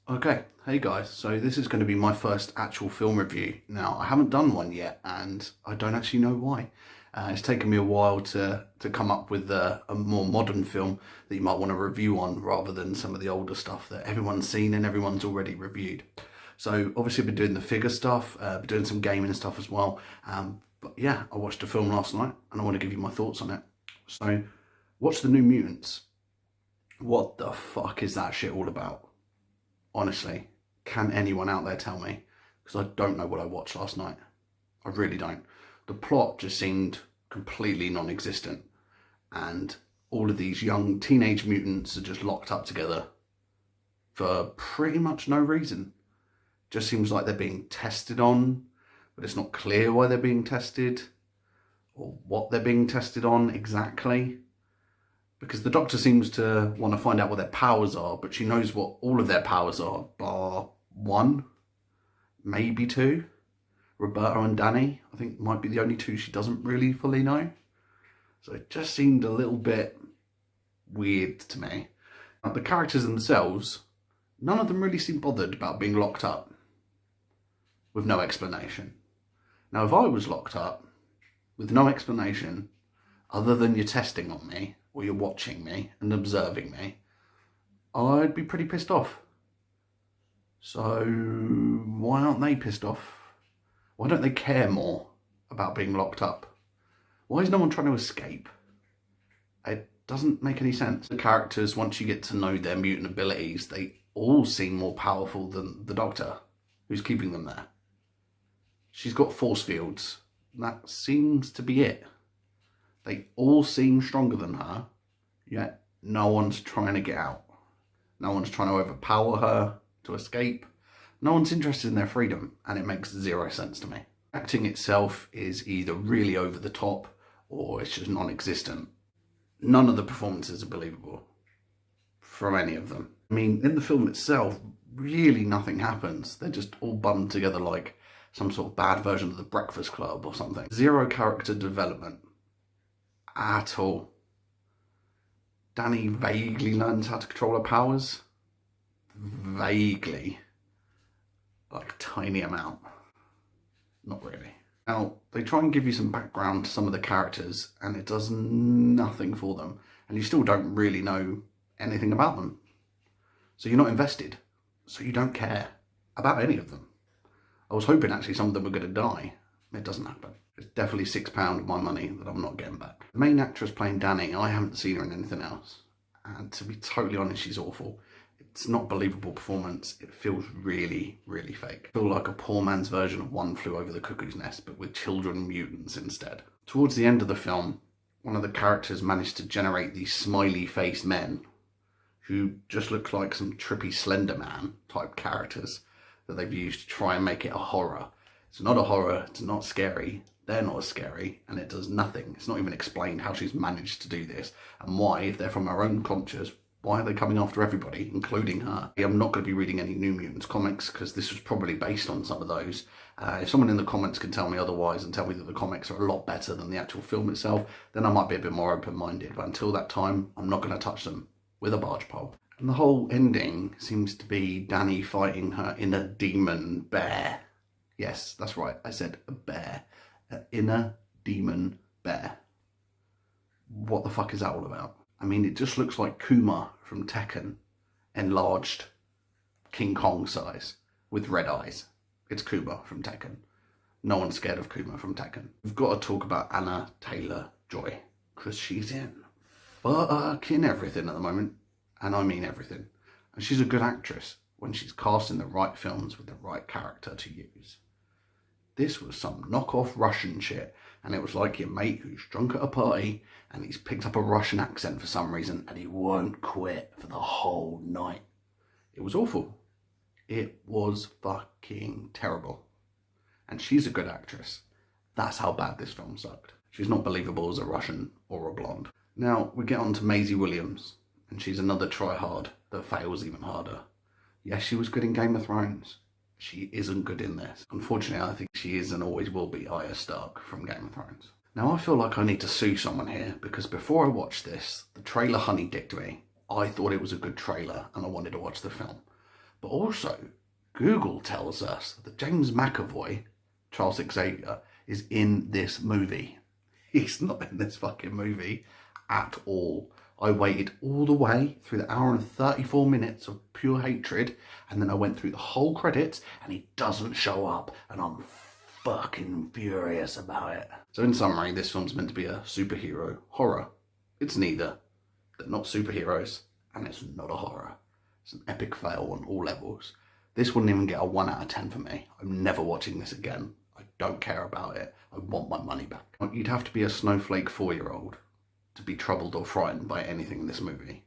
Okay, hey guys, so this is going to be my first actual film review. Now, I haven't done one yet, and I don't actually know why. It's taken me a while to come up with a more modern film that you might want to review on, rather than some of the older stuff that everyone's seen and everyone's already reviewed. So, obviously I've been doing the figure stuff, been doing some gaming stuff as well. But yeah, I watched a film last night, and I want to give you my thoughts on it. So, watch the New Mutants. What the fuck is that shit all about? Honestly, can anyone out there tell me? Because I don't know what I watched last night. I really don't. The plot just seemed completely non-existent. And all of these young teenage mutants are just locked up together for pretty much no reason. Just seems like they're being tested on, but it's not clear why they're being tested or what they're being tested on exactly. Because the Doctor seems to want to find out what their powers are, but she knows what all of their powers are, bar one, maybe two. Roberta and Danny, I think, might be the only two she doesn't really fully know. So it just seemed a little bit weird to me. Now, the characters themselves, none of them really seem bothered about being locked up with no explanation. Now, if I was locked up with no explanation, other than you're testing on me, or you're watching me and observing me, I'd be pretty pissed off. So why aren't they pissed off? Why don't they care more about being locked up? Why is no one trying to escape? It doesn't make any sense. The characters, once you get to know their mutant abilities, they all seem more powerful than the Doctor, who's keeping them there. She's got force fields. That seems to be it. They all seem stronger than her, yet no one's trying to get out. No one's trying to overpower her to escape. No one's interested in their freedom, and it makes zero sense to me. Acting itself is either really over the top, or it's just non-existent. None of the performances are believable from any of them. I mean, in the film itself, really nothing happens. They're just all bummed together like some sort of bad version of The Breakfast Club or something. Zero character development at all. Danny vaguely learns how to control her powers. Vaguely. Like a tiny amount. Not really. Now, they try and give you some background to some of the characters, and it does nothing for them. And you still don't really know anything about them. So you're not invested. So you don't care about any of them. I was hoping actually some of them were going to die. It doesn't happen. It's definitely £6 of my money that I'm not getting back. The main actress playing Danny, I haven't seen her in anything else. And to be totally honest, she's awful. It's not a believable performance. It feels really, really fake. I feel like a poor man's version of One Flew Over the Cuckoo's Nest, but with children mutants instead. Towards the end of the film, one of the characters managed to generate these smiley-faced men who just look like some trippy Slender Man type characters that they've used to try and make it a horror. It's not a horror, it's not scary, they're not as scary, and it does nothing. It's not even explained how she's managed to do this, and why, if they're from her own conscious, why are they coming after everybody, including her? I'm not going to be reading any New Mutants comics, because this was probably based on some of those. If someone in the comments can tell me otherwise, and tell me that the comics are a lot better than the actual film itself, then I might be a bit more open-minded, but until that time, I'm not going to touch them with a barge pole. And the whole ending seems to be Danny fighting her inner demon bear. Yes, that's right, I said a bear. An inner demon bear. What the fuck is that all about? I mean, it just looks like Kuma from Tekken, enlarged King Kong size, with red eyes. It's Kuma from Tekken. No one's scared of Kuma from Tekken. We've got to talk about Anya Taylor-Joy, because she's in fucking everything at the moment. And I mean everything. And she's a good actress when she's cast in the right films with the right character to use. This was some knockoff Russian shit, and it was like your mate who's drunk at a party and he's picked up a Russian accent for some reason and he won't quit for the whole night. It was awful. It was fucking terrible. And she's a good actress. That's how bad this film sucked. She's not believable as a Russian or a blonde. Now we get on to Maisie Williams, and she's another try-hard that fails even harder. Yes, she was good in Game of Thrones. She isn't good in this. Unfortunately, I think she is and always will be Arya Stark from Game of Thrones. Now, I feel like I need to sue someone here, because before I watched this, the trailer honey-dicked me. I thought it was a good trailer and I wanted to watch the film. But also, Google tells us that James McAvoy, Charles Xavier, is in this movie. He's not in this fucking movie at all. I waited all the way through the hour and 34 minutes of pure hatred, and then I went through the whole credits, and he doesn't show up, and I'm fucking furious about it. So in summary, this film's meant to be a superhero horror. It's neither. They're not superheroes, and it's not a horror. It's an epic fail on all levels. This wouldn't even get a 1 out of 10 for me. I'm never watching this again. I don't care about it. I want my money back. You'd have to be a snowflake 4-year-old to be troubled or frightened by anything in this movie.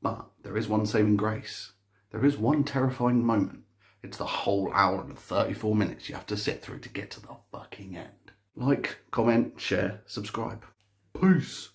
But there is one saving grace. There is one terrifying moment. It's the whole hour and 34 minutes you have to sit through to get to the fucking end. Like, comment, share, subscribe. Peace.